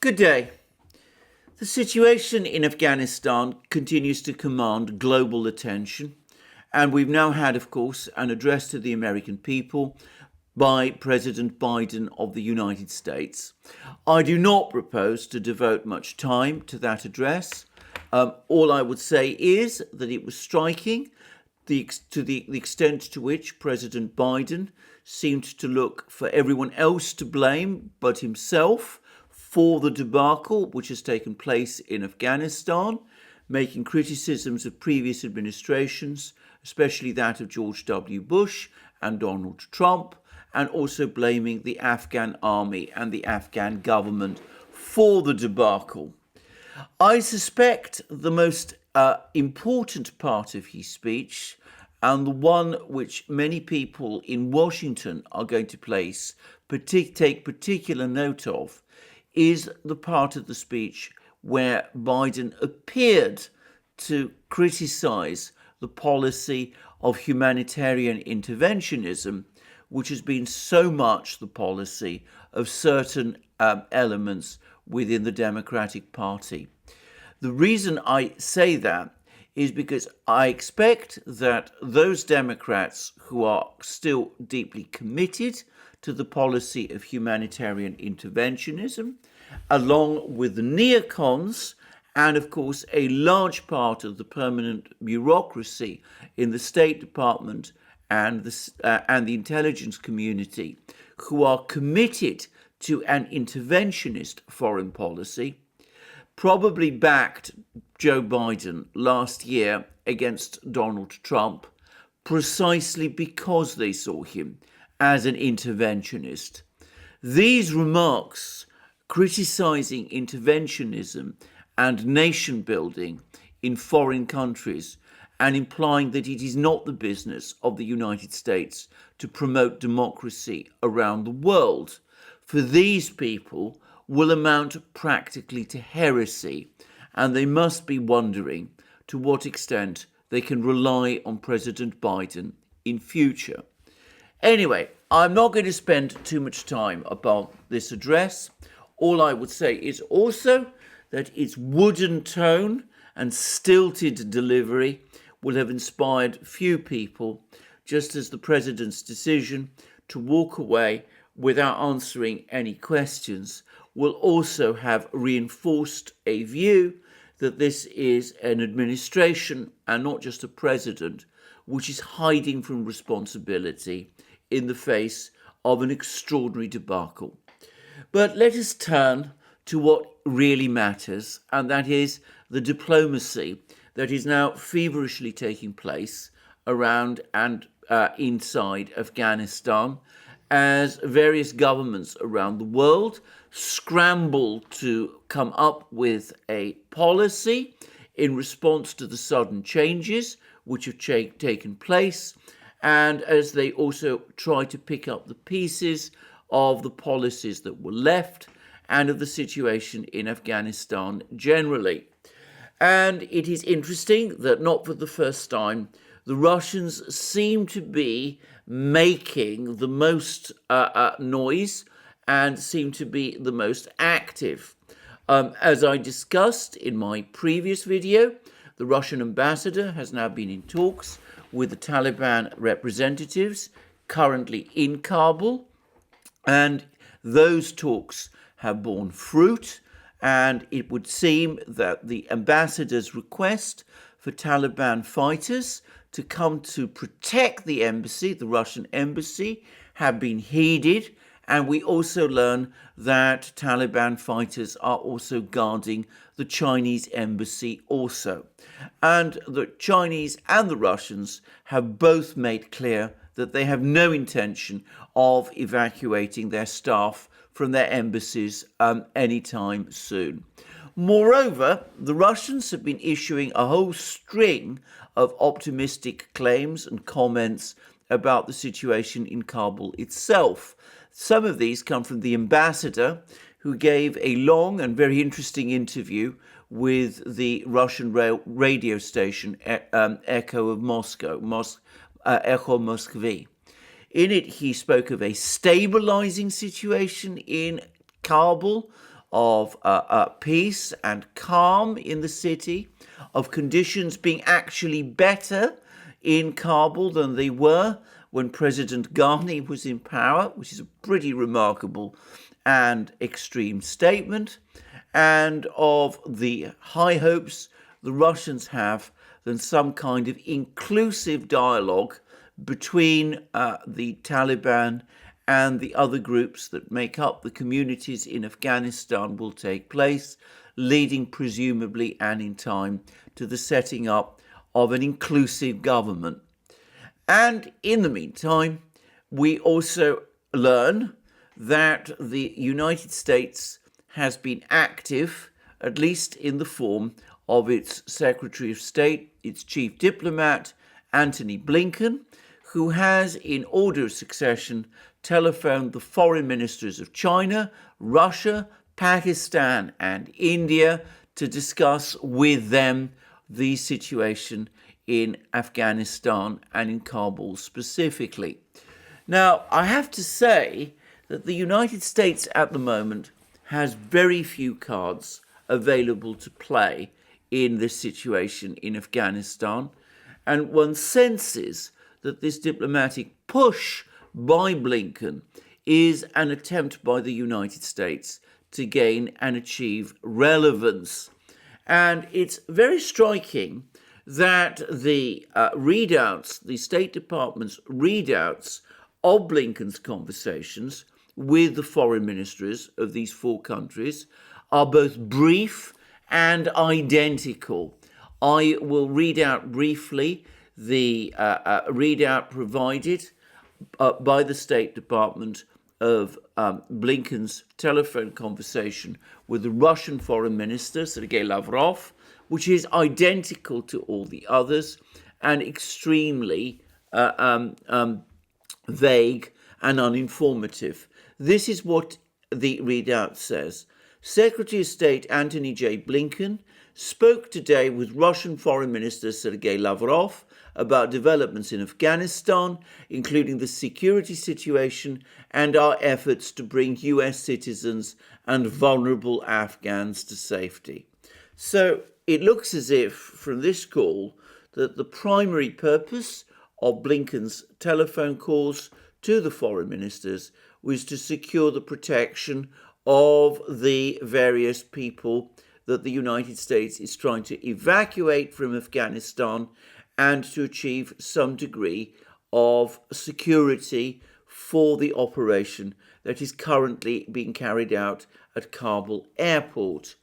Good day. The situation in Afghanistan continues to command global attention, and we've now had, of course, an address to the American people by President Biden of the United States. I do not propose to devote much time to that address. All I would say is that it was striking to the extent to which President Biden seemed to look for everyone else to blame but himself for the debacle which has taken place in Afghanistan, making criticisms of previous administrations, especially that of George W. Bush and Donald Trump, and also blaming the Afghan army and the Afghan government for the debacle. I suspect the most important part of his speech, and the one which many people in Washington are going to take particular note of, is the part of the speech where Biden appeared to criticize the policy of humanitarian interventionism, which has been so much the policy of certain elements within the Democratic Party. The reason I say that is because I expect that those Democrats who are still deeply committed to the policy of humanitarian interventionism, along with the neocons, and of course a large part of the permanent bureaucracy in the State Department and the intelligence community, who are committed to an interventionist foreign policy, probably backed Joe Biden last year against Donald Trump precisely because they saw him as an interventionist. These remarks criticizing interventionism and nation building in foreign countries and implying that it is not the business of the United States to promote democracy around the world, for these people will amount practically to heresy, and they must be wondering to what extent they can rely on President Biden in future. Anyway, I'm not going to spend too much time about this address. All I would say is also that its wooden tone and stilted delivery will have inspired few people, just as the president's decision to walk away without answering any questions will also have reinforced a view that this is an administration and not just a president which is hiding from responsibility in the face of an extraordinary debacle. But let us turn to what really matters, and that is the diplomacy that is now feverishly taking place around and inside Afghanistan, as various governments around the world scramble to come up with a policy in response to the sudden changes which have taken place, and as they also try to pick up the pieces of the policies that were left and of the situation in Afghanistan generally. And it is interesting that not for the first time, the Russians seem to be making the most noise and seem to be the most active. As I discussed in my previous video, the Russian ambassador has now been in talks with the Taliban representatives currently in Kabul, and those talks have borne fruit, and it would seem that the ambassador's request for Taliban fighters to come to protect the embassy, the Russian embassy, have been heeded, and we also learn that Taliban fighters are also guarding the Chinese embassy also. And the Chinese and the Russians have both made clear that they have no intention of evacuating their staff from their embassies anytime soon. Moreover, the Russians have been issuing a whole string of optimistic claims and comments about the situation in Kabul itself. Some of these come from the ambassador, who gave a long and very interesting interview with the Russian radio station Echo of Moscow, Echo Moskvy. In it, he spoke of a stabilizing situation in Kabul, of peace and calm in the city, of conditions being actually better in Kabul than they were when President Ghani was in power, which is a pretty remarkable and extreme statement, and of the high hopes the Russians have that some kind of inclusive dialogue between the Taliban and the other groups that make up the communities in Afghanistan will take place, leading presumably and in time to the setting up of an inclusive government. And in the meantime, we also learn that the United States has been active, at least in the form of its Secretary of State, its chief diplomat, Antony Blinken, who has, in order of succession, telephoned the foreign ministers of China, Russia, Pakistan, and India to discuss with them the situation in Afghanistan and in Kabul specifically. Now, I have to say that the United States at the moment has very few cards available to play in this situation in Afghanistan, and one senses that this diplomatic push by Blinken is an attempt by the United States to gain and achieve relevance. And it's very striking that the readouts, the State Department's readouts of Blinken's conversations with the foreign ministers of these four countries are both brief and identical. I will read out briefly the readout provided by the State Department of Blinken's telephone conversation with the Russian Foreign Minister, Sergei Lavrov, which is identical to all the others and extremely vague and uninformative. This is what the readout says. Secretary of State Antony J. Blinken spoke today with Russian Foreign Minister Sergei Lavrov about developments in Afghanistan, including the security situation and our efforts to bring US citizens and vulnerable Afghans to safety. So it looks as if, from this call, that the primary purpose of Blinken's telephone calls to the foreign ministers was to secure the protection of the various people that the United States is trying to evacuate from Afghanistan and to achieve some degree of security for the operation that is currently being carried out at Kabul airport.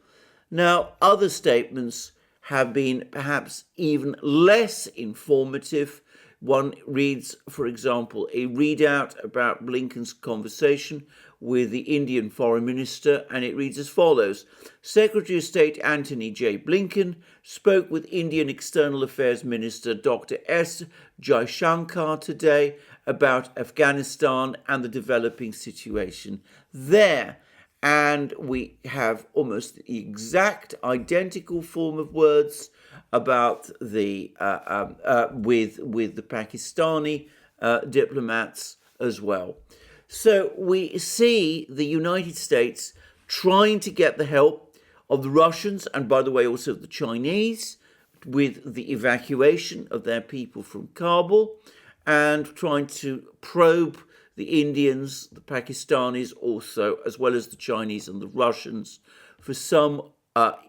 Now, other statements have been perhaps even less informative. One reads, for example, a readout about Blinken's conversation with the Indian Foreign Minister, and it reads as follows. Secretary of State Antony J. Blinken spoke with Indian External Affairs Minister Dr. S. Jaishankar today about Afghanistan and the developing situation there. And we have almost the exact identical form of words about the with the Pakistani diplomats as well. So we see the United States trying to get the help of the Russians and, by the way, also the Chinese with the evacuation of their people from Kabul, and trying to probe the Indians, the Pakistanis also, as well as the Chinese and the Russians, for some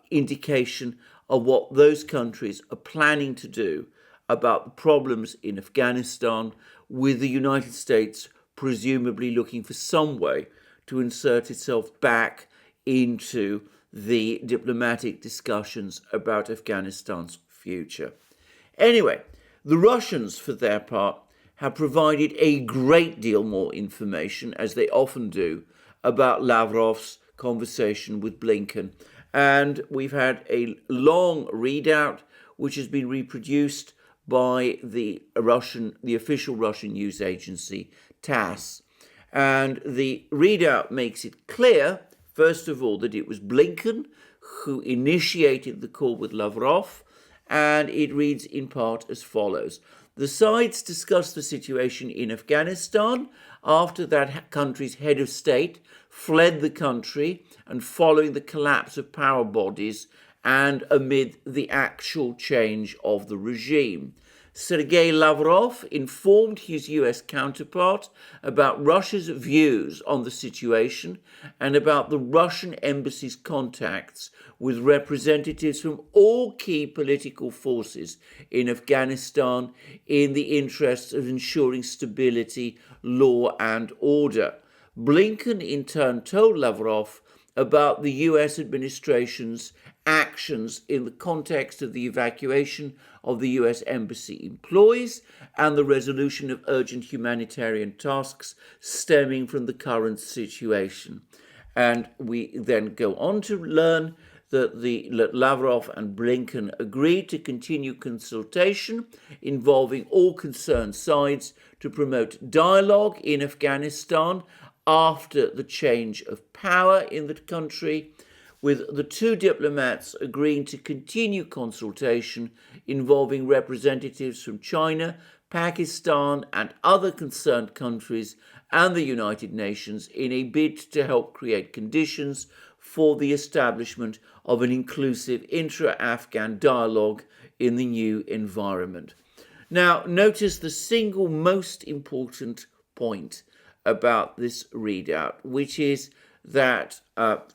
indication of what those countries are planning to do about the problems in Afghanistan, with the United States presumably looking for some way to insert itself back into the diplomatic discussions about Afghanistan's future. Anyway, the Russians, for their part, have provided a great deal more information, as they often do, about Lavrov's conversation with Blinken. And we've had a long readout, which has been reproduced by the official Russian news agency, TASS. And the readout makes it clear, first of all, that it was Blinken who initiated the call with Lavrov, and it reads in part as follows. The sides discussed the situation in Afghanistan after that country's head of state fled the country and following the collapse of power bodies and amid the actual change of the regime. Sergei Lavrov informed his US counterpart about Russia's views on the situation and about the Russian embassy's contacts with representatives from all key political forces in Afghanistan in the interests of ensuring stability, law and order. Blinken in turn told Lavrov about the US administration's actions in the context of the evacuation of the US Embassy employees and the resolution of urgent humanitarian tasks stemming from the current situation. And we then go on to learn that Lavrov and Blinken agreed to continue consultation involving all concerned sides to promote dialogue in Afghanistan after the change of power in the country, with the two diplomats agreeing to continue consultation involving representatives from China, Pakistan and other concerned countries and the United Nations in a bid to help create conditions for the establishment of an inclusive intra-Afghan dialogue in the new environment. Now, notice the single most important point about this readout, which is that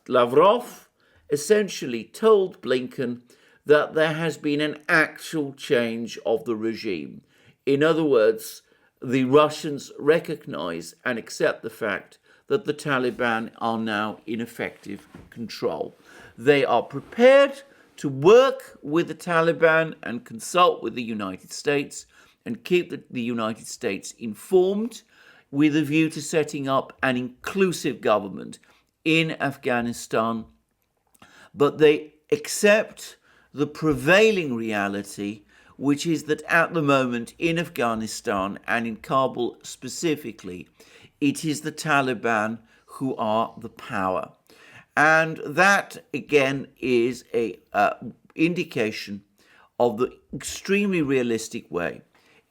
Lavrov essentially told Blinken that there has been an actual change of the regime. In other words, the Russians recognize and accept the fact that the Taliban are now in effective control. They are prepared to work with the Taliban and consult with the United States and keep the United States informed with a view to setting up an inclusive government in Afghanistan. But they accept the prevailing reality, which is that at the moment in Afghanistan and in Kabul specifically, it is the Taliban who are the power. And that, again, is an indication of the extremely realistic way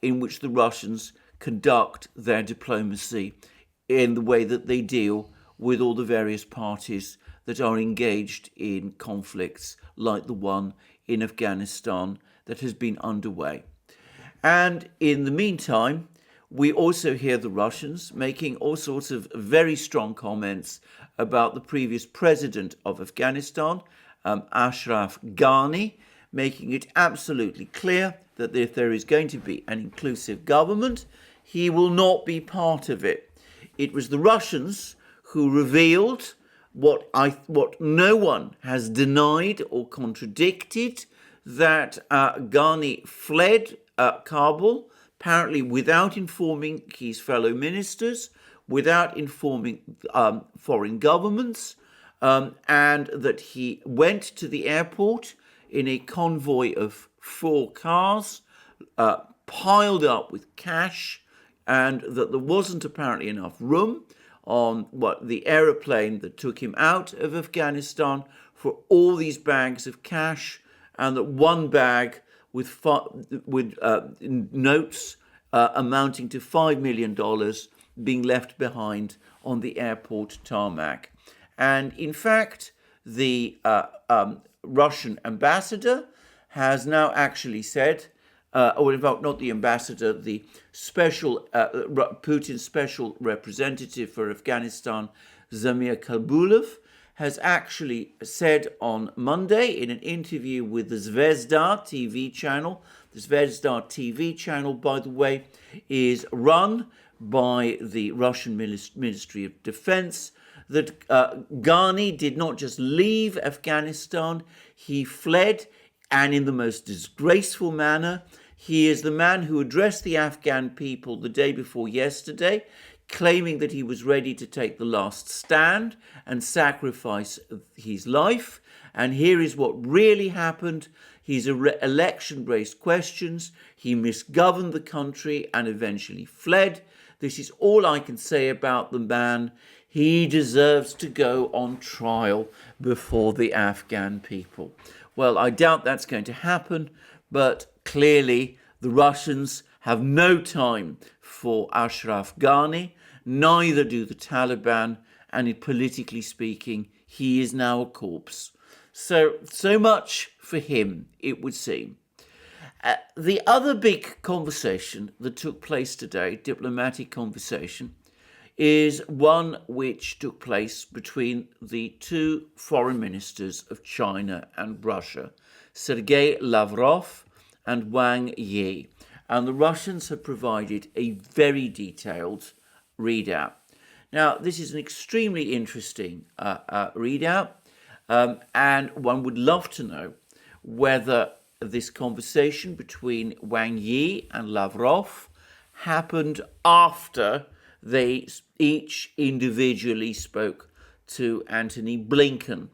in which the Russians conduct their diplomacy in the way that they deal with all the various parties that are engaged in conflicts like the one in Afghanistan that has been underway. And in the meantime, we also hear the Russians making all sorts of very strong comments about the previous president of Afghanistan, Ashraf Ghani, making it absolutely clear that if there is going to be an inclusive government, he will not be part of it. It was the Russians who revealed what no one has denied or contradicted, that Ghani fled Kabul, apparently without informing his fellow ministers, without informing foreign governments, and that he went to the airport in a convoy of 4 cars, piled up with cash, and that there wasn't apparently enough room on the aeroplane that took him out of Afghanistan for all these bags of cash, and that one bag with notes amounting to $5 million being left behind on the airport tarmac. And in fact, the Russian ambassador has now actually said, or in fact, not the ambassador, the special Putin's special representative for Afghanistan, Zamir Kabulov, has actually said on Monday in an interview with the Zvezda TV channel. The Zvezda TV channel, by the way, is run by the Russian Ministry of Defense, that Ghani did not just leave Afghanistan, he fled, and in the most disgraceful manner. He is the man who addressed the Afghan people the day before yesterday, claiming that he was ready to take the last stand and sacrifice his life. And here is what really happened. He's election-based questions. He misgoverned the country and eventually fled. This is all I can say about the man. He deserves to go on trial before the Afghan people. Well, I doubt that's going to happen, but clearly the Russians have no time for Ashraf Ghani, neither do the Taliban, and politically speaking, he is now a corpse. So much for him, it would seem. The other big conversation that took place today, diplomatic conversation, is one which took place between the two foreign ministers of China and Russia, Sergei Lavrov and Wang Yi. And the Russians have provided a very detailed readout. Now, this is an extremely interesting readout, and one would love to know whether this conversation between Wang Yi and Lavrov happened after they each individually spoke to Antony Blinken.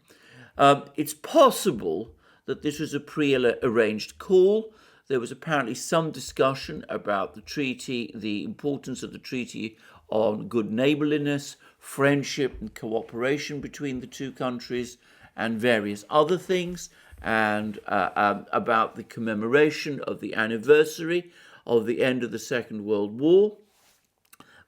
It's possible that this was a pre-arranged call. There was apparently some discussion about the treaty, the importance of the treaty on good neighborliness, friendship and cooperation between the two countries, and various other things, and about the commemoration of the anniversary of the end of the Second World War.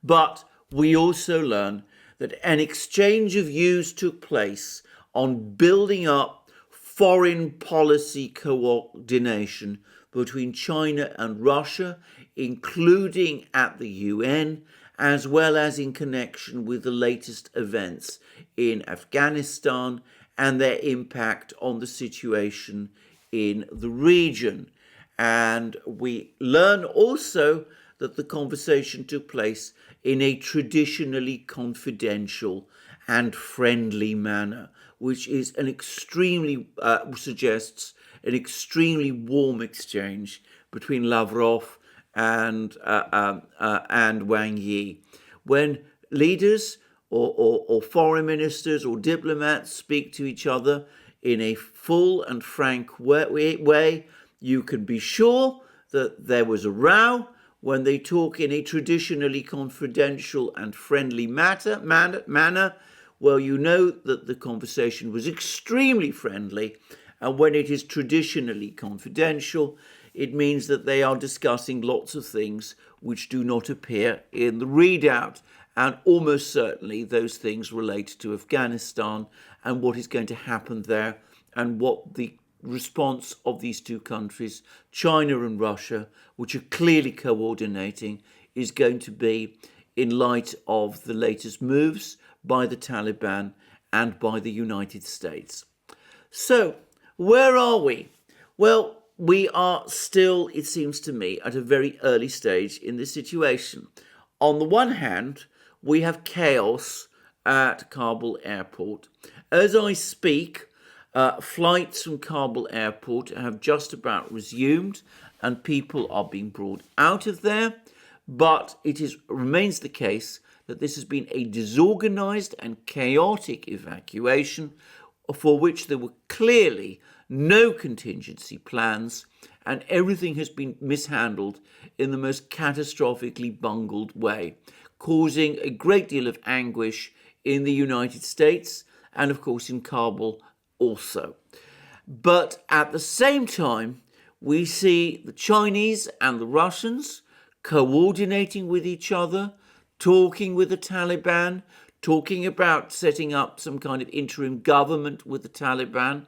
But we also learn that an exchange of views took place on building up foreign policy coordination between China and Russia, including at the UN, as well as in connection with the latest events in Afghanistan and their impact on the situation in the region. And we learn also that the conversation took place in a traditionally confidential and friendly manner, which is an extremely, suggests an extremely warm exchange between Lavrov and Wang Yi. When leaders or foreign ministers or diplomats speak to each other in a full and frank way, you can be sure that there was a row. When they talk in a traditionally confidential and friendly manner, well, you know that the conversation was extremely friendly. And when it is traditionally confidential, it means that they are discussing lots of things which do not appear in the readout. And almost certainly those things relate to Afghanistan and what is going to happen there and what the response of these two countries, China and Russia, which are clearly coordinating, is going to be in light of the latest moves by the Taliban and by the United States. So, where are we? Well, we are still, it seems to me, at a very early stage in this situation. On the one hand, we have chaos at Kabul airport. As I speak, flights from Kabul airport have just about resumed and people are being brought out of there. But it remains the case that this has been a disorganized and chaotic evacuation for which there were clearly no contingency plans, and everything has been mishandled in the most catastrophically bungled way, causing a great deal of anguish in the United States and, of course, in Kabul also. But at the same time, we see the Chinese and the Russians coordinating with each other, talking with the Taliban, talking about setting up some kind of interim government with the Taliban.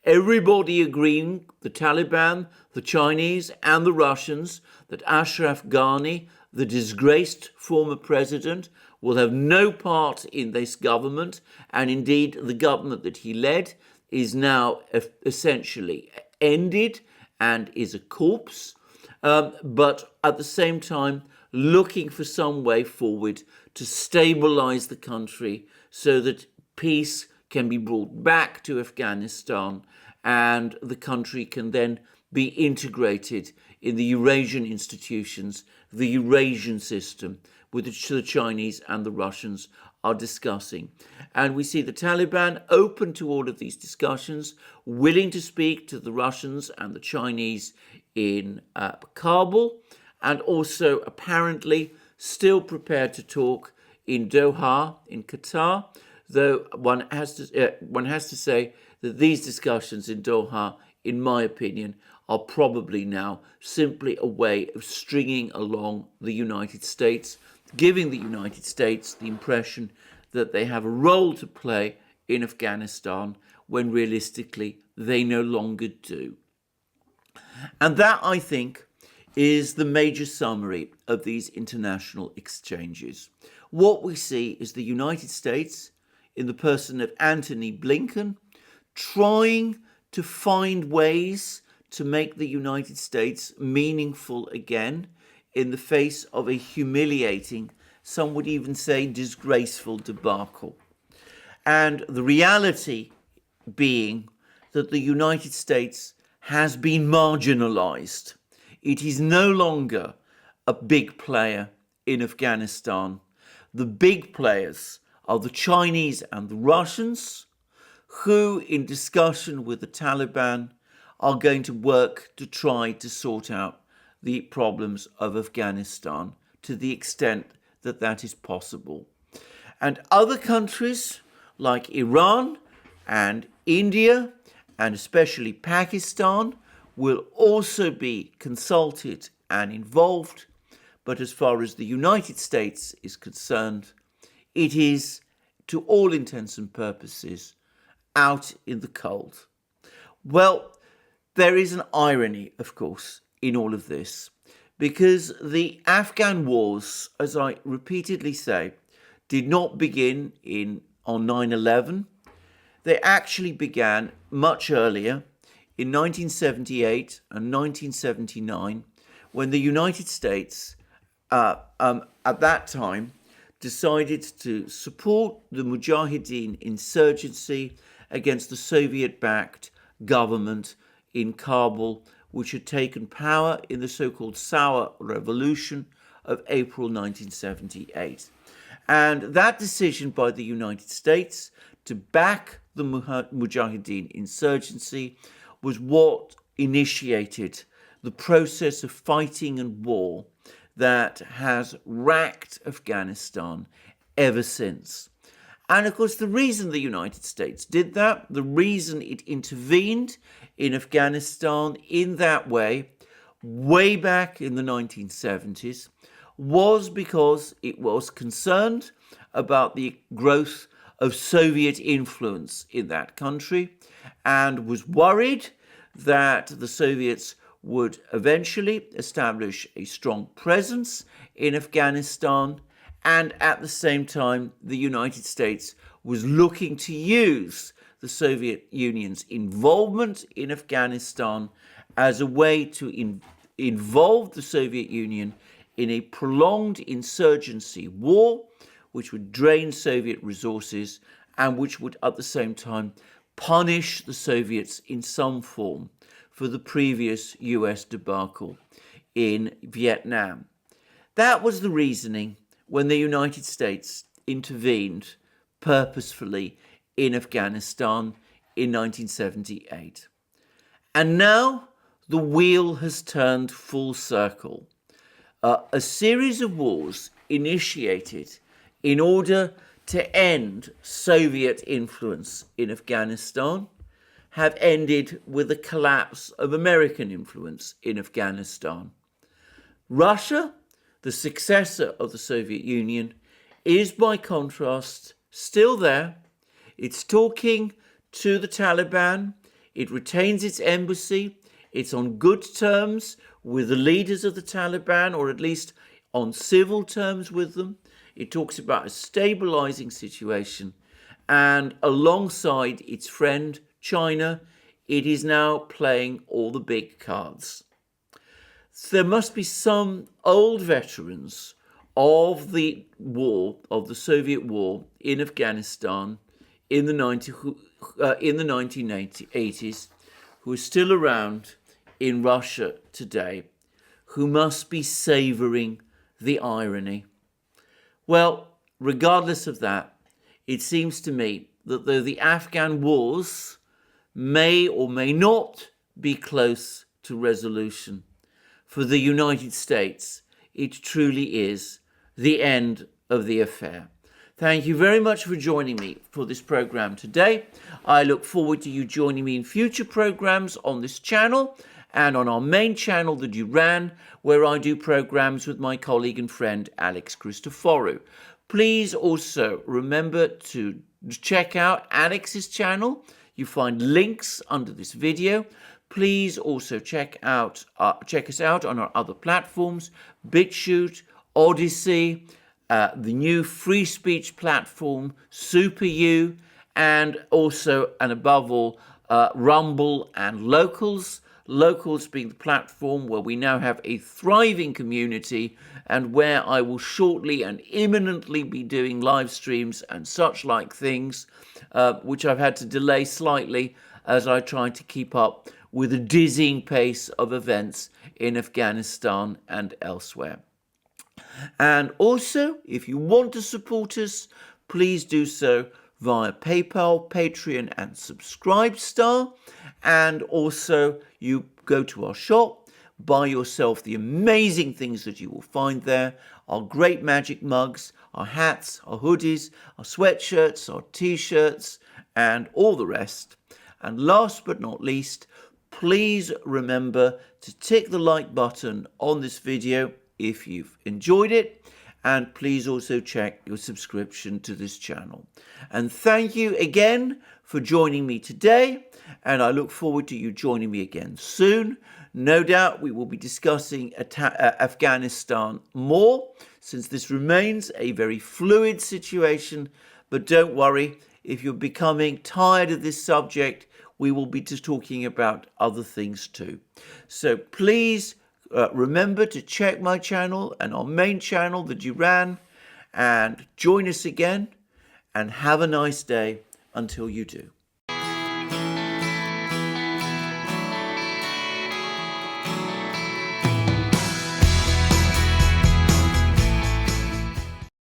Everybody agreeing, the Taliban, the Chinese and the Russians, that Ashraf Ghani, the disgraced former president, will have no part in this government, and indeed the government that he led is now essentially ended and is a corpse, but at the same time looking for some way forward to stabilize the country so that peace can be brought back to Afghanistan and the country can then be integrated in the Eurasian institutions, the Eurasian system, which the Chinese and the Russians are discussing. And we see the Taliban open to all of these discussions, willing to speak to the Russians and the Chinese in Kabul, and also apparently still prepared to talk in Doha, in Qatar, though one has to say that these discussions in Doha in my opinion, are probably now simply a way of stringing along the United States, giving the United States the impression that they have a role to play in Afghanistan when realistically they no longer do. And that, I think, is the major summary of these international exchanges. What we see is the United States, in the person of Antony Blinken, trying to find ways to make the United States meaningful again in the face of a humiliating, some would even say disgraceful debacle. And the reality being that the United States has been marginalized. It is no longer a big player in Afghanistan. The big players are the Chinese and the Russians, who, in discussion with the Taliban, are going to work to try to sort out the problems of Afghanistan to the extent that that is possible. And other countries like Iran and India, and especially Pakistan, will also be consulted and involved. But as far as the United States is concerned, it is, to all intents and purposes, out in the cold. Well, there is an irony, of course, in all of this, because the Afghan wars, as I repeatedly say, did not begin on 9/11. They actually began much earlier, in 1978 and 1979, when the United States, at that time, decided to support the Mujahideen insurgency against the Soviet-backed government in Kabul, which had taken power in the so-called Sour Revolution of April 1978. And that decision by the United States to back the Mujahideen insurgency was what initiated the process of fighting and war that has racked Afghanistan ever since. And of course, the reason the United States did that, the reason it intervened in Afghanistan in that way, way back in the 1970s, was because it was concerned about the growth of Soviet influence in that country and was worried that the Soviets would eventually establish a strong presence in Afghanistan, and at the same time the United States was looking to use the Soviet Union's involvement in Afghanistan as a way to involve the Soviet Union in a prolonged insurgency war which would drain Soviet resources and which would at the same time punish the Soviets in some form for the previous US debacle in Vietnam. That was the reasoning when the United States intervened purposefully in Afghanistan in 1978. And now the wheel has turned full circle. A series of wars initiated in order to end Soviet influence in Afghanistan have ended with the collapse of American influence in Afghanistan. Russia, the successor of the Soviet Union, is by contrast still there. It's talking to the Taliban. It retains its embassy. It's on good terms with the leaders of the Taliban, or at least on civil terms with them. It talks about a stabilizing situation. And alongside its friend China, it is now playing all the big cards. There must be some old veterans of the war, of the Soviet war in Afghanistan in the 1980s, who are still around in Russia today, who must be savoring the irony. Well, regardless of that, it seems to me that though the Afghan wars may or may not be close to resolution, for the United States, it truly is the end of the affair. Thank you very much for joining me for this program today. I look forward to you joining me in future programs on this channel and on our main channel, the Duran, where I do programs with my colleague and friend Alex Christoforou. Please also remember to check out Alex's channel. You find links under this video. Please also check us out on our other platforms, BitChute, Odyssey, the new free speech platform, SuperU, and also, and above all, Rumble and Locals. Locals being the platform where we now have a thriving community and where I will shortly and imminently be doing live streams and such like things, which I've had to delay slightly as I try to keep up with the dizzying pace of events in Afghanistan and elsewhere. And also, if you want to support us, please do so via PayPal, Patreon, and Subscribestar. And also, you go to our shop, buy yourself the amazing things that you will find there, our great magic mugs, our hats, our hoodies, our sweatshirts, our t-shirts, and all the rest. And last but not least, please remember to tick the like button on this video if you've enjoyed it, and please also check your subscription to this channel. And thank you again for joining me today, and I look forward to you joining me again soon. No doubt we will be discussing Afghanistan more, since this remains a very fluid situation, but don't worry, if you're becoming tired of this subject, we will be just talking about other things too. So please remember to check my channel and our main channel, the Duran, and join us again, and have a nice day until you do.